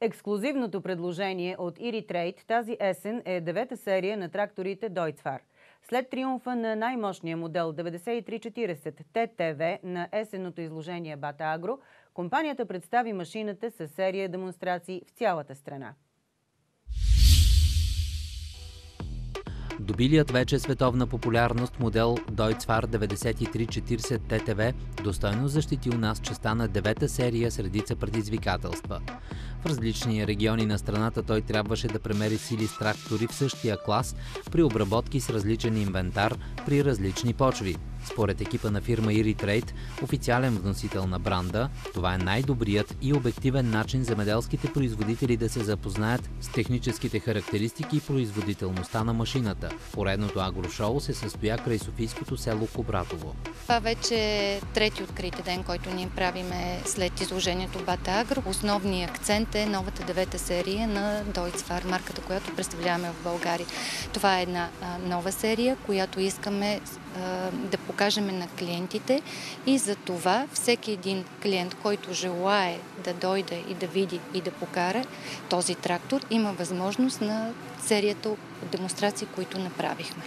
Ексклузивното предложение от Iritrade тази есен е 9-та серия на тракторите Deutz-Fahr. След триумфа на най-мощния модел 9340 ТТВ на есенното изложение Bata Agro, компанията представи машината с серия демонстрации в цялата страна. Добилият вече световна популярност модел Deutz-Fahr 9340 ТТВ достойно защити у нас честа на 9-та серия с редица предизвикателства. В различни региони на страната той трябваше да премери сили с трактори в същия клас при обработки с различен инвентар при различни почви. Според екипа на фирма Iritrade, официален вносител на бранда, това е най-добрият и обективен начин земеделските производители да се запознаят с техническите характеристики и производителността на машината. Поредното агрошоу се състоя край софийското село Кубратово. Това вече е трети открити ден, който ние правиме след изложението Bata Agro. Основният акцент е новата 9-та серия на Deutz-Fahr, марката, която представляваме в България. Това е една нова серия, която искаме да покажем на клиентите, и за това всеки един клиент, който желае да дойде и да види и да покара този трактор, има възможност на серията от демонстрации, които направихме.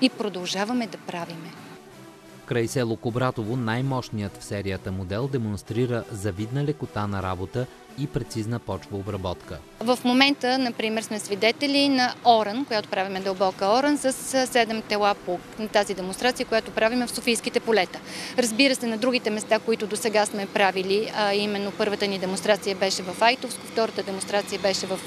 И продължаваме да правиме. Край село Кубратово най-мощният в серията модел демонстрира завидна лекота на работа и прецизна почва обработка. В момента, например, сме свидетели на оран, която правиме дълбока оран с 7 тела по тази демонстрация, която правиме в Софийските полета. Разбира се, на другите места, които до сега сме правили, а именно първата ни демонстрация беше в Айтовско, втората демонстрация беше в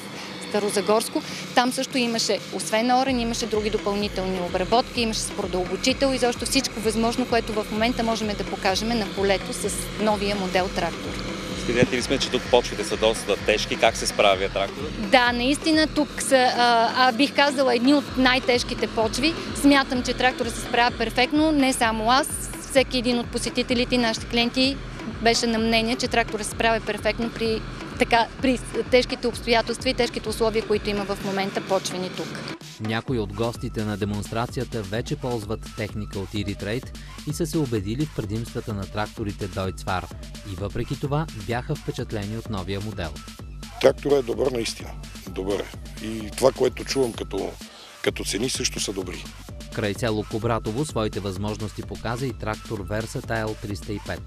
Старозагорско. Там също имаше, освен оран, имаше други допълнителни обработки, имаше с продълбочител и защо всичко възможно, което в момента можем да покажем на полето с новия модел трактор. Свидетели сме, че тук почвите са доста тежки. Как се справя тракторът? Да, наистина тук са, бих казала, едни от най-тежките почви. Смятам, че тракторът се справя перфектно, не само аз. Всеки един от посетителите и нашите клиенти беше на мнение, че тракторът се справя перфектно при тежките обстоятелства и тежките условия, които има в момента почвени тук. Някои от гостите на демонстрацията вече ползват техника от Iritrade и са се убедили в предимствата на тракторите Deutz-Fahr. И въпреки това бяха впечатлени от новия модел. Тракторът е добър наистина. Добър е. И това, което чувам като цени, също са добри. Край село Кубратово своите възможности показа и трактор Versatile 305.